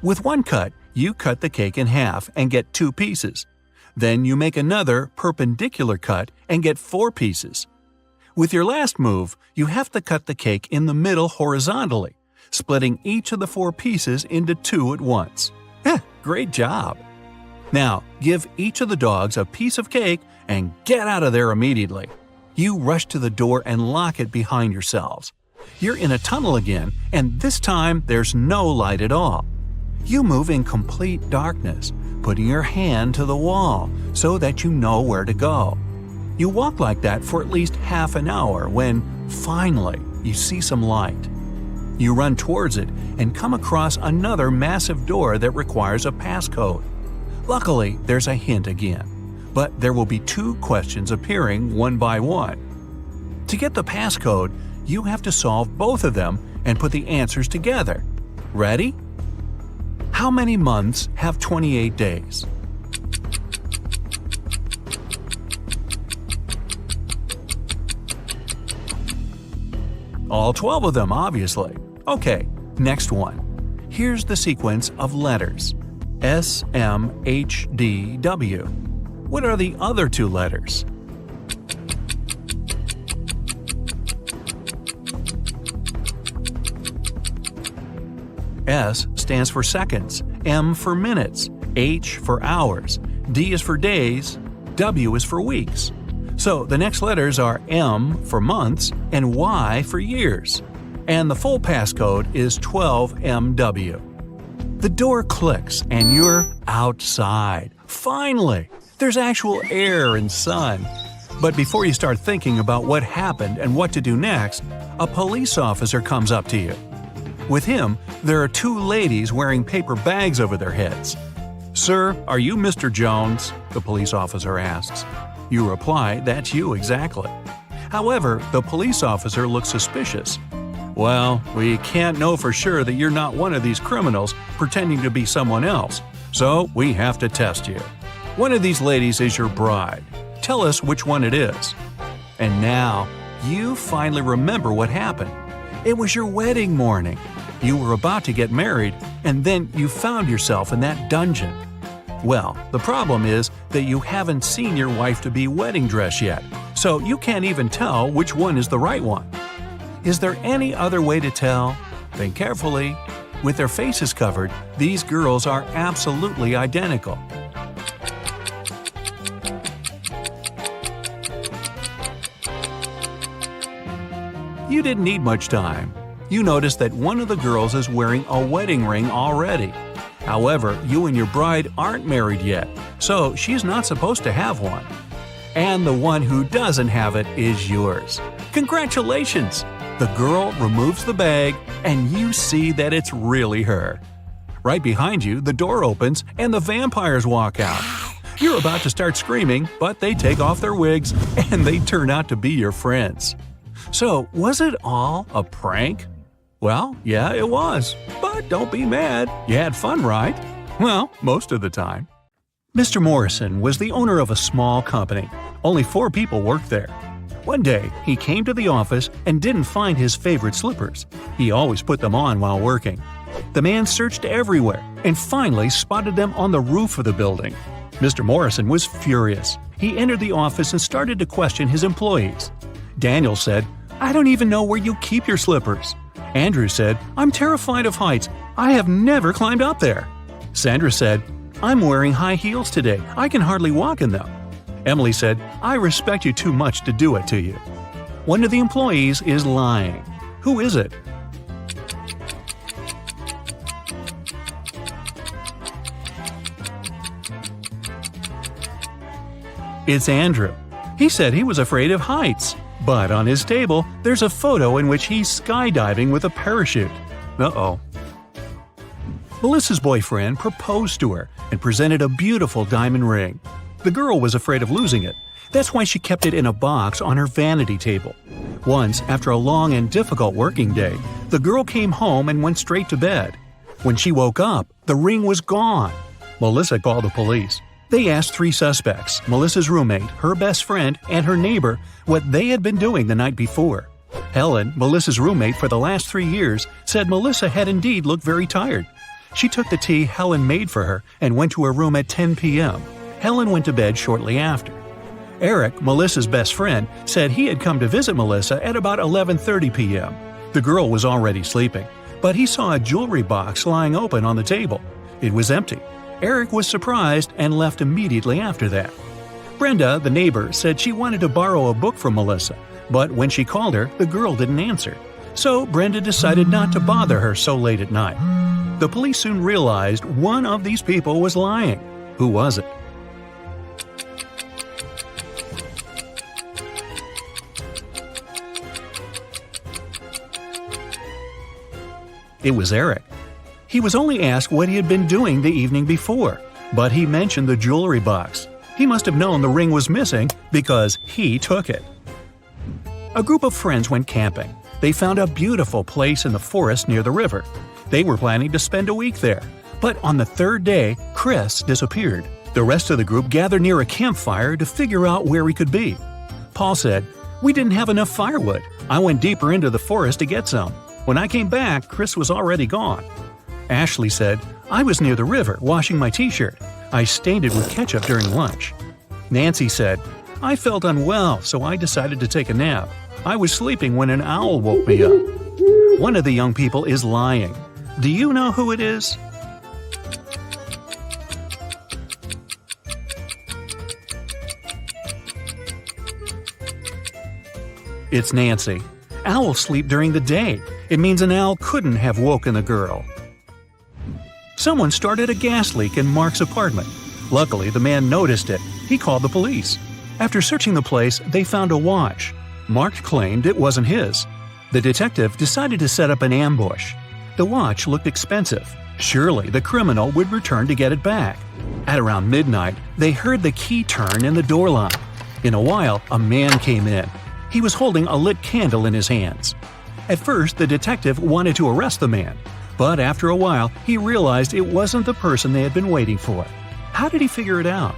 With 1 cut, you cut the cake in half and get 2 pieces. Then you make another perpendicular cut and get 4 pieces. With your last move, you have to cut the cake in the middle horizontally, splitting each of the 4 pieces into 2 at once. Great job! Now, give each of the dogs a piece of cake and get out of there immediately. You rush to the door and lock it behind yourselves. You're in a tunnel again, and this time there's no light at all. You move in complete darkness, putting your hand to the wall so that you know where to go. You walk like that for at least half an hour when, finally, you see some light. You run towards it and come across another massive door that requires a passcode. Luckily, there's a hint again, but there will be 2 questions appearing one by one. To get the passcode, you have to solve both of them and put the answers together. Ready? How many months have 28 days? All 12 of them, obviously. Okay, next one. Here's the sequence of letters. S, M, H, D, W. What are the other two letters? S stands for seconds, M for minutes, H for hours, D is for days, W is for weeks. So the next letters are M for months and Y for years. And the full passcode is 12MW. The door clicks and you're outside. Finally! There's actual air and sun. But before you start thinking about what happened and what to do next, a police officer comes up to you. With him, there are two ladies wearing paper bags over their heads. "Sir, are you Mr. Jones?" the police officer asks. You reply, "That's you exactly." However, the police officer looks suspicious. "Well, we can't know for sure that you're not one of these criminals pretending to be someone else, so we have to test you. One of these ladies is your bride. Tell us which one it is." And now, you finally remember what happened. It was your wedding morning. You were about to get married, and then you found yourself in that dungeon. Well, the problem is that you haven't seen your wife-to-be wedding dress yet, so you can't even tell which one is the right one. Is there any other way to tell? Think carefully. With their faces covered, these girls are absolutely identical. You didn't need much time. You noticed that one of the girls is wearing a wedding ring already. However, you and your bride aren't married yet, so she's not supposed to have one. And the one who doesn't have it is yours. Congratulations! The girl removes the bag, and you see that it's really her. Right behind you, the door opens and the vampires walk out. You're about to start screaming, but they take off their wigs and they turn out to be your friends. So, was it all a prank? Well, yeah, it was. But don't be mad. You had fun, right? Well, most of the time. Mr. Morrison was the owner of a small company. Only 4 people worked there. One day, he came to the office and didn't find his favorite slippers. He always put them on while working. The man searched everywhere and finally spotted them on the roof of the building. Mr. Morrison was furious. He entered the office and started to question his employees. Daniel said, "I don't even know where you keep your slippers." Andrew said, "I'm terrified of heights. I have never climbed up there." Sandra said, "I'm wearing high heels today. I can hardly walk in them." Emily said, "I respect you too much to do it to you." One of the employees is lying. Who is it? It's Andrew. He said he was afraid of heights. But on his table, there's a photo in which he's skydiving with a parachute. Uh-oh. Melissa's boyfriend proposed to her and presented a beautiful diamond ring. The girl was afraid of losing it. That's why she kept it in a box on her vanity table. Once, after a long and difficult working day, the girl came home and went straight to bed. When she woke up, the ring was gone. Melissa called the police. They asked 3 suspects, Melissa's roommate, her best friend, and her neighbor, what they had been doing the night before. Helen, Melissa's roommate for the last 3 years, said Melissa had indeed looked very tired. She took the tea Helen made for her and went to her room at 10 p.m. Helen went to bed shortly after. Eric, Melissa's best friend, said he had come to visit Melissa at about 11:30 p.m. The girl was already sleeping, but he saw a jewelry box lying open on the table. It was empty. Eric was surprised and left immediately after that. Brenda, the neighbor, said she wanted to borrow a book from Melissa, but when she called her, the girl didn't answer. So Brenda decided not to bother her so late at night. The police soon realized one of these people was lying. Who was it? It was Eric. He was only asked what he had been doing the evening before, but he mentioned the jewelry box. He must have known the ring was missing because he took it. A group of friends went camping. They found a beautiful place in the forest near the river. They were planning to spend a week there, but on the 3rd day, Chris disappeared. The rest of the group gathered near a campfire to figure out where he could be. Paul said, "We didn't have enough firewood. I went deeper into the forest to get some. When I came back, Chris was already gone." Ashley said, "I was near the river washing my t-shirt. I stained it with ketchup during lunch." Nancy said, "I felt unwell, so I decided to take a nap. I was sleeping when an owl woke me up." One of the young people is lying. Do you know who it is? It's Nancy. Owls sleep during the day. It means an owl couldn't have woken the girl. Someone started a gas leak in Mark's apartment. Luckily, the man noticed it. He called the police. After searching the place, they found a watch. Mark claimed it wasn't his. The detective decided to set up an ambush. The watch looked expensive. Surely the criminal would return to get it back. At around midnight, they heard the key turn in the door lock. In a while, a man came in. He was holding a lit candle in his hands. At first, the detective wanted to arrest the man, but after a while, he realized it wasn't the person they had been waiting for. How did he figure it out?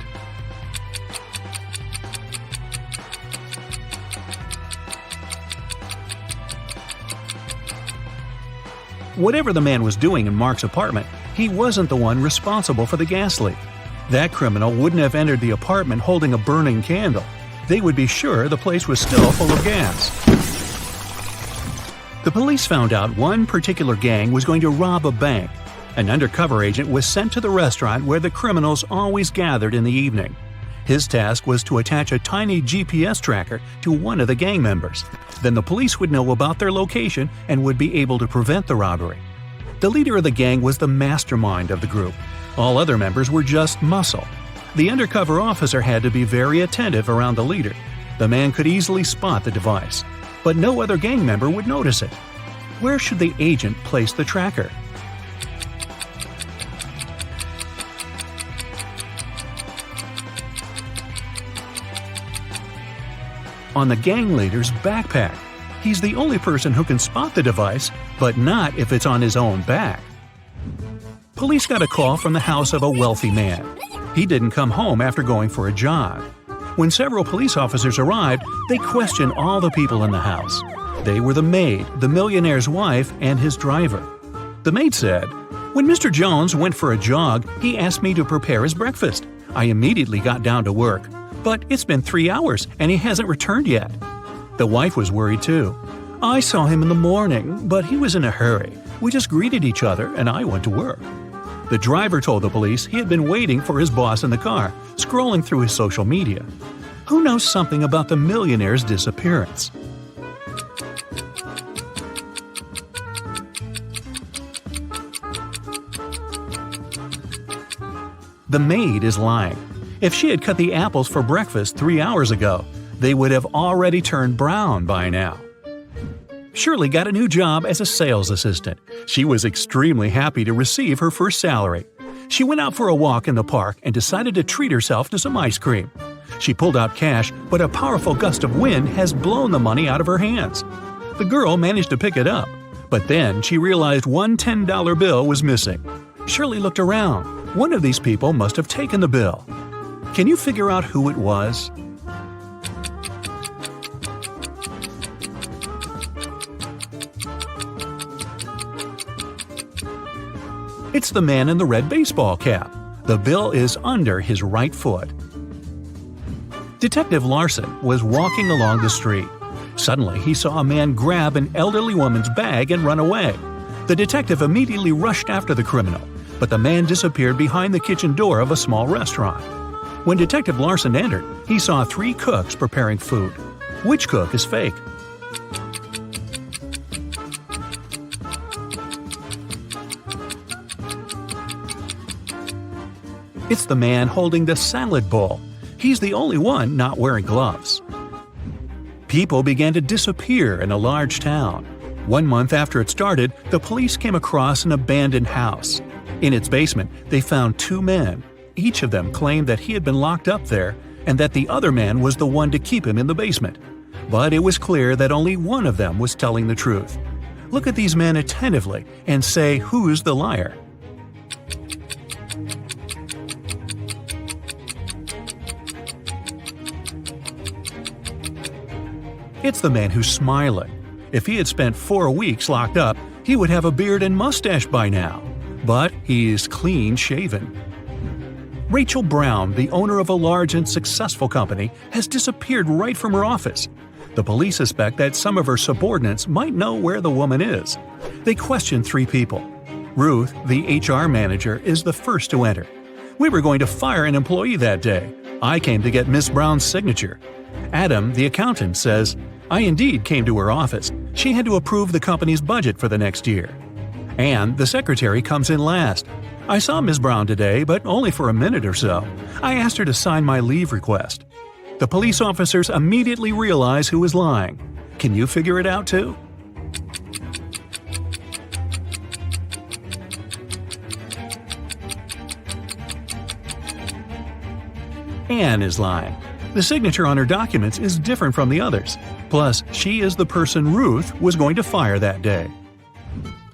Whatever the man was doing in Mark's apartment, he wasn't the one responsible for the gas leak. That criminal wouldn't have entered the apartment holding a burning candle. They would be sure the place was still full of gas. The police found out one particular gang was going to rob a bank. An undercover agent was sent to the restaurant where the criminals always gathered in the evening. His task was to attach a tiny GPS tracker to one of the gang members. Then the police would know about their location and would be able to prevent the robbery. The leader of the gang was the mastermind of the group. All other members were just muscle. The undercover officer had to be very attentive around the leader. The man could easily spot the device, but no other gang member would notice it. Where should the agent place the tracker? On the gang leader's backpack. He's the only person who can spot the device, but not if it's on his own back. Police got a call from the house of a wealthy man. He didn't come home after going for a jog. When several police officers arrived, they questioned all the people in the house. They were the maid, the millionaire's wife, and his driver. The maid said, "When Mr. Jones went for a jog, he asked me to prepare his breakfast. I immediately got down to work. But it's been 3 hours, and he hasn't returned yet." The wife was worried too. "I saw him in the morning, but he was in a hurry. We just greeted each other, and I went to work." The driver told the police he had been waiting for his boss in the car, scrolling through his social media. Who knows something about the millionaire's disappearance? The maid is lying. If she had cut the apples for breakfast 3 hours ago, they would have already turned brown by now. Shirley got a new job as a sales assistant. She was extremely happy to receive her first salary. She went out for a walk in the park and decided to treat herself to some ice cream. She pulled out cash, but a powerful gust of wind has blown the money out of her hands. The girl managed to pick it up, but then she realized one $10 bill was missing. Shirley looked around. One of these people must have taken the bill. Can you figure out who it was? It's the man in the red baseball cap. The bill is under his right foot. Detective Larson was walking along the street. Suddenly, he saw a man grab an elderly woman's bag and run away. The detective immediately rushed after the criminal, but the man disappeared behind the kitchen door of a small restaurant. When Detective Larson entered, he saw 3 cooks preparing food. Which cook is fake? It's the man holding the salad bowl. He's the only one not wearing gloves. People began to disappear in a large town. 1 month after it started, the police came across an abandoned house. In its basement, they found 2 men. Each of them claimed that he had been locked up there and that the other man was the one to keep him in the basement. But it was clear that only one of them was telling the truth. Look at these men attentively and say who's the liar. It's the man who's smiling. If he had spent 4 weeks locked up, he would have a beard and mustache by now. but he's clean-shaven. Rachel Brown, the owner of a large and successful company, has disappeared right from her office. The police suspect that some of her subordinates might know where the woman is. They question 3 people. Ruth, the HR manager, is the first to enter. "We were going to fire an employee that day. I came to get Miss Brown's signature." Adam, the accountant, says, "I indeed came to her office. She had to approve the company's budget for the next year." Anne, the secretary, comes in last. "I saw Miss Brown today, but only for a minute or so. I asked her to sign my leave request." The police officers immediately realize who is lying. Can you figure it out too? Anne is lying. The signature on her documents is different from the others. Plus, she is the person Ruth was going to fire that day.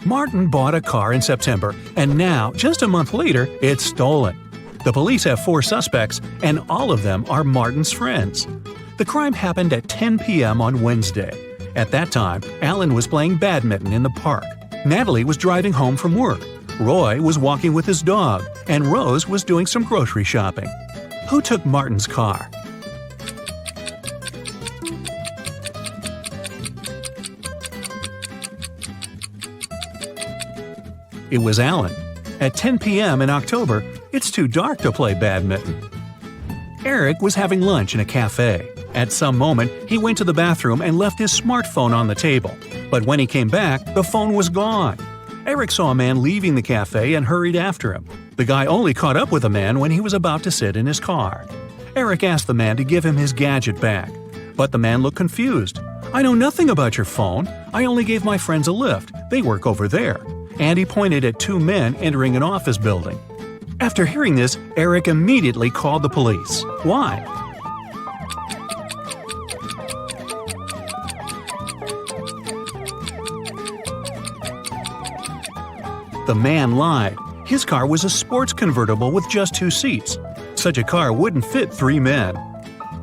Martin bought a car in September, and now, just a month later, it's stolen. The police have 4 suspects, and all of them are Martin's friends. The crime happened at 10 p.m. on Wednesday. At that time, Alan was playing badminton in the park. Natalie was driving home from work. Roy was walking with his dog, and Rose was doing some grocery shopping. Who took Martin's car? It was Alan. At 10 p.m. in October, it's too dark to play badminton. Eric was having lunch in a cafe. At some moment, he went to the bathroom and left his smartphone on the table. But when he came back, the phone was gone. Eric saw a man leaving the cafe and hurried after him. The guy only caught up with the man when he was about to sit in his car. Eric asked the man to give him his gadget back. But the man looked confused. "I know nothing about your phone. I only gave my friends a lift. They work over there." And he pointed at 2 men entering an office building. After hearing this, Eric immediately called the police. Why? The man lied. His car was a sports convertible with just 2 seats. Such a car wouldn't fit 3 men.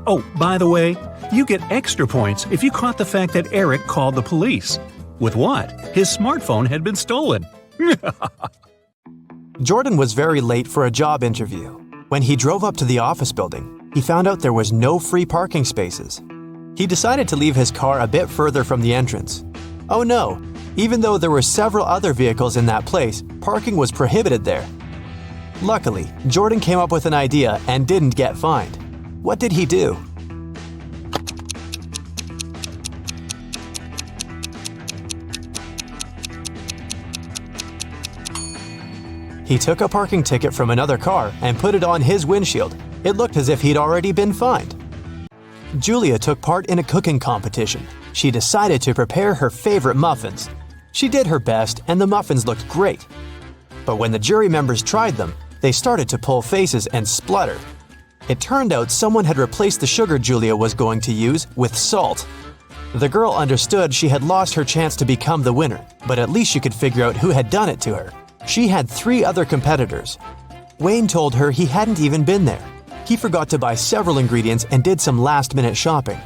Oh, by the way, you get extra points if you caught the fact that Eric called the police. With what? His smartphone had been stolen. Jordan was very late for a job interview. When he drove up to the office building, he found out there was no free parking spaces. He decided to leave his car a bit further from the entrance. Oh no! Even though there were several other vehicles in that place, parking was prohibited there. Luckily, Jordan came up with an idea and didn't get fined. What did he do? He took a parking ticket from another car and put it on his windshield. It looked as if he'd already been fined. Julia took part in a cooking competition. She decided to prepare her favorite muffins. She did her best and the muffins looked great. But when the jury members tried them, they started to pull faces and splutter. It turned out someone had replaced the sugar Julia was going to use with salt. The girl understood she had lost her chance to become the winner, but at least she could figure out who had done it to her. She had 3 other competitors. Wayne told her he hadn't even been there. He forgot to buy several ingredients and did some last-minute shopping.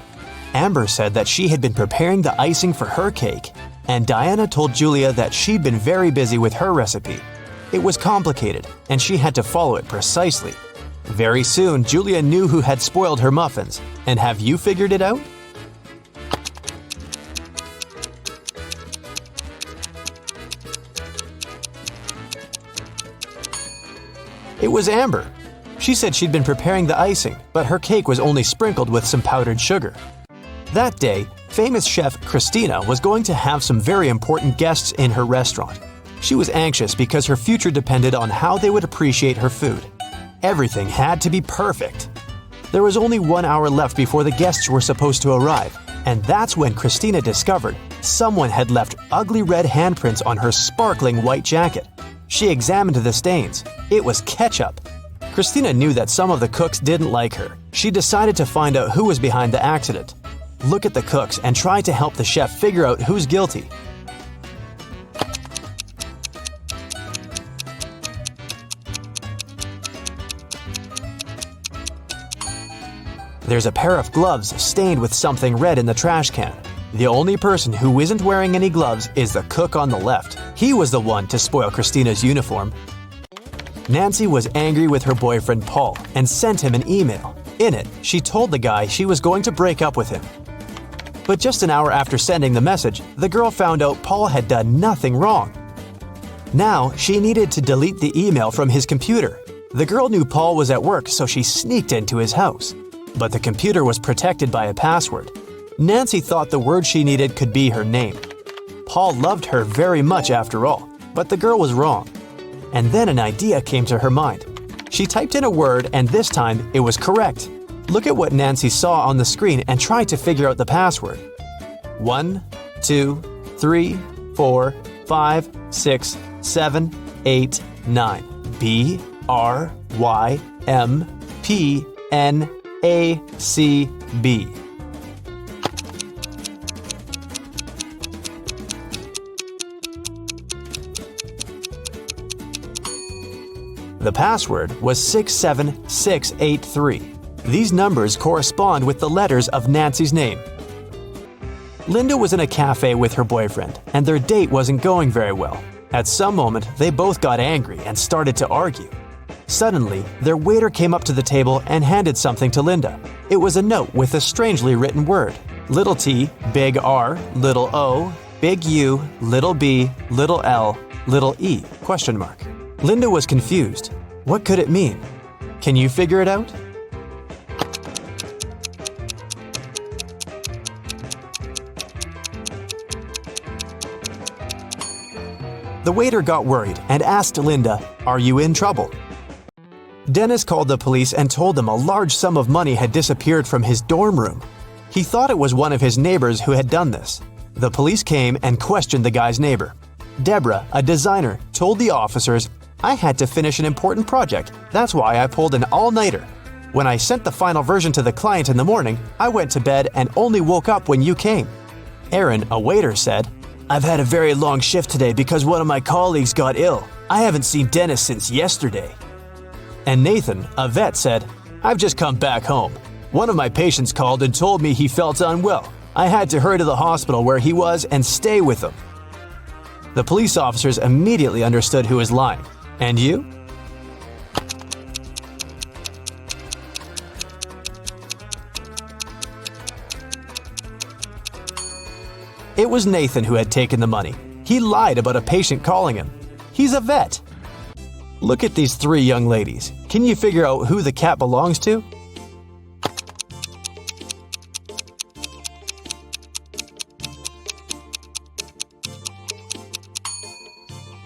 Amber said that she had been preparing the icing for her cake, and Diana told Julia that she'd been very busy with her recipe. It was complicated, and she had to follow it precisely. Very soon, Julia knew who had spoiled her muffins. And have you figured it out? It was Amber. She said she'd been preparing the icing, but her cake was only sprinkled with some powdered sugar. That day, famous chef Christina was going to have some very important guests in her restaurant. She was anxious because her future depended on how they would appreciate her food. Everything had to be perfect. There was only 1 hour left before the guests were supposed to arrive, and that's when Christina discovered someone had left ugly red handprints on her sparkling white jacket. She examined the stains. It was ketchup. Christina knew that some of the cooks didn't like her. She decided to find out who was behind the accident. Look at the cooks and try to help the chef figure out who's guilty. There's a pair of gloves stained with something red in the trash can. The only person who isn't wearing any gloves is the cook on the left. He was the one to spoil Christina's uniform. Nancy was angry with her boyfriend Paul and sent him an email. In it, she told the guy she was going to break up with him. But just an hour after sending the message, the girl found out Paul had done nothing wrong. Now, she needed to delete the email from his computer. The girl knew Paul was at work, so she sneaked into his house. But the computer was protected by a password. Nancy thought the word she needed could be her name. Paul loved her very much after all, but the girl was wrong. And then an idea came to her mind. She typed in a word, and this time it was correct. Look at what Nancy saw on the screen and try to figure out the password. 1, 2, 3, 4, 5, 6, 7, 8, 9. B, R, Y, M, P, N, A, C, B. The password was 67683. These numbers correspond with the letters of Nancy's name. Linda was in a cafe with her boyfriend, and their date wasn't going very well. At some moment, they both got angry and started to argue. Suddenly, their waiter came up to the table and handed something to Linda. It was a note with a strangely written word. Little t, big R, little O, big U, little b, little L, little e, ? Linda was confused. What could it mean? Can you figure it out? The waiter got worried and asked Linda, "Are you in trouble?" Dennis called the police and told them a large sum of money had disappeared from his dorm room. He thought it was one of his neighbors who had done this. The police came and questioned the guy's neighbor. Deborah, a designer, told the officers, "I had to finish an important project. That's why I pulled an all-nighter. When I sent the final version to the client in the morning, I went to bed and only woke up when you came." Aaron, a waiter, said, "I've had a very long shift today because one of my colleagues got ill. I haven't seen Dennis since yesterday." And Nathan, a vet, said, "I've just come back home. One of my patients called and told me he felt unwell. I had to hurry to the hospital where he was and stay with him." The police officers immediately understood who was lying. And you? It was Nathan who had taken the money. He lied about a patient calling him. He's a vet. Look at these three young ladies. Can you figure out who the cat belongs to?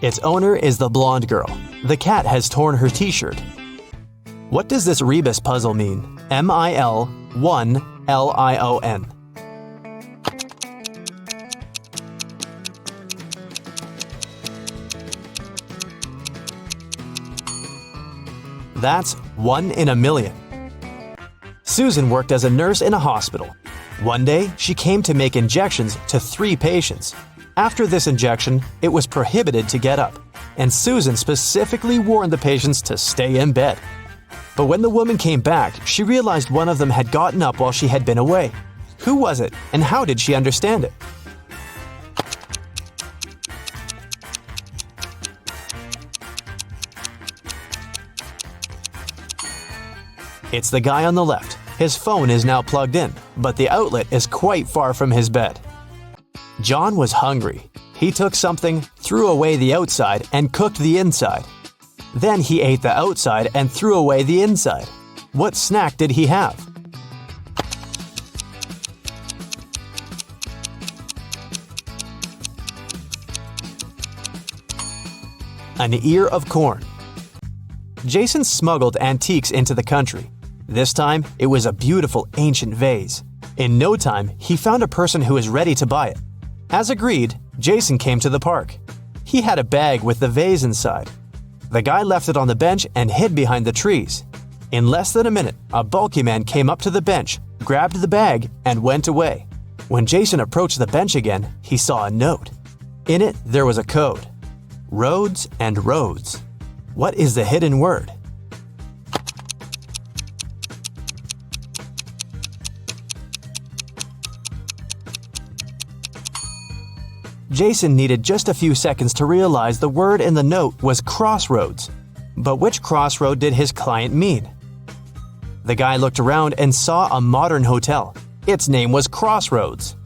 Its owner is the blonde girl. The cat has torn her t-shirt. What does this rebus puzzle mean? MIL1LION. That's 1 in a million. Susan worked as a nurse in a hospital. One day, she came to make injections to 3 patients. After this injection, it was prohibited to get up, and Susan specifically warned the patients to stay in bed. But when the woman came back, she realized one of them had gotten up while she had been away. Who was it, and how did she understand it? It's the guy on the left. His phone is now plugged in, but the outlet is quite far from his bed. John was hungry. He took something, threw away the outside, and cooked the inside. Then he ate the outside and threw away the inside. What snack did he have? An ear of corn. Jason smuggled antiques into the country. This time, it was a beautiful ancient vase. In no time, he found a person who was ready to buy it. As agreed, Jason came to the park. He had a bag with the vase inside. The guy left it on the bench and hid behind the trees. In less than a minute, a bulky man came up to the bench, grabbed the bag, and went away. When Jason approached the bench again, he saw a note. In it, there was a code. Roads and roads. What is the hidden word? Jason needed just a few seconds to realize the word in the note was crossroads. But which crossroad did his client mean? The guy looked around and saw a modern hotel. Its name was Crossroads.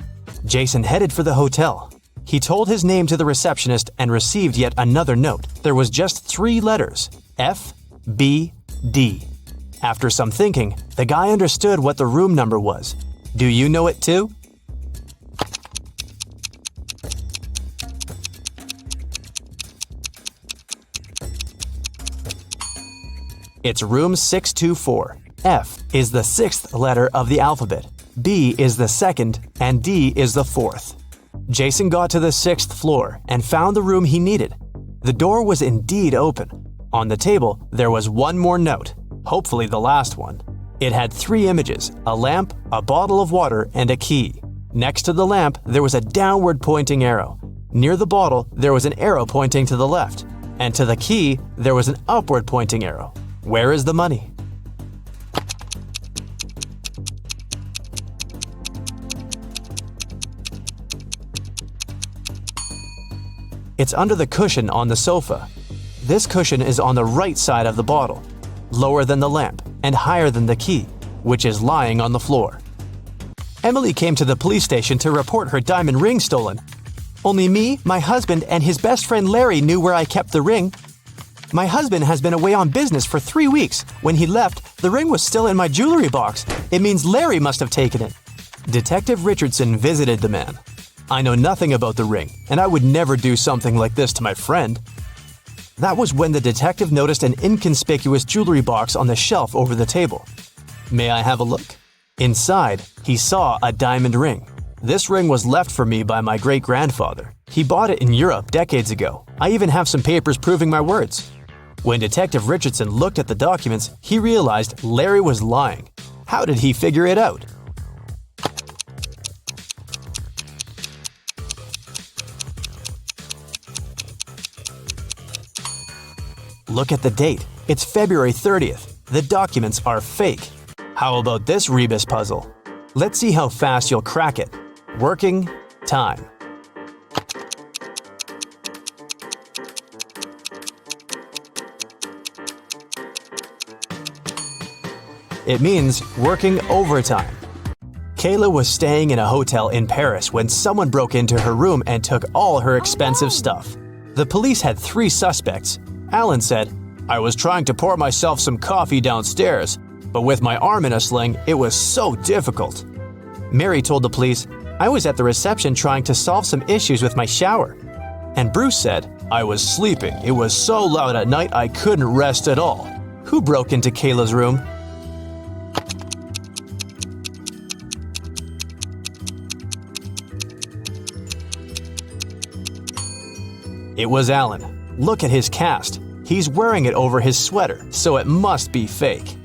Jason headed for the hotel. He told his name to the receptionist and received yet another note. There was just 3 letters: F, B, D. After some thinking, the guy understood what the room number was. Do you know it too? It's room 624. F is the 6th letter of the alphabet, B is the 2nd, and D is the 4th. Jason got to the 6th floor and found the room he needed. The door was indeed open. On the table, there was one more note, hopefully the last one. It had 3 images: a lamp, a bottle of water, and a key. Next to the lamp, there was a downward pointing arrow. Near the bottle, there was an arrow pointing to the left. And to the key, there was an upward pointing arrow. Where is the money? It's under the cushion on the sofa. This cushion is on the right side of the bottle, lower than the lamp, and higher than the key, which is lying on the floor. Emily came to the police station to report her diamond ring stolen. Only me, my husband, and his best friend Larry knew where I kept the ring. My husband has been away on business for 3 weeks. When he left, the ring was still in my jewelry box. It means Larry must have taken it. Detective Richardson visited the man. I know nothing about the ring, and I would never do something like this to my friend. That was when the detective noticed an inconspicuous jewelry box on the shelf over the table. May I have a look? Inside, he saw a diamond ring. This ring was left for me by my great-grandfather. He bought it in Europe decades ago. I even have some papers proving my words. When Detective Richardson looked at the documents, he realized Larry was lying. How did he figure it out? Look at the date. It's February 30th. The documents are fake. How about this rebus puzzle? Let's see how fast you'll crack it. Working time. It means working overtime. Kayla was staying in a hotel in Paris when someone broke into her room and took all her expensive stuff. The police had 3 suspects. Alan said, "I was trying to pour myself some coffee downstairs, but with my arm in a sling, it was so difficult." Mary told the police, "I was at the reception trying to solve some issues with my shower." And Bruce said, "I was sleeping. It was so loud at night I couldn't rest at all." Who broke into Kayla's room? It was Alan. Look at his cast. He's wearing it over his sweater, so it must be fake.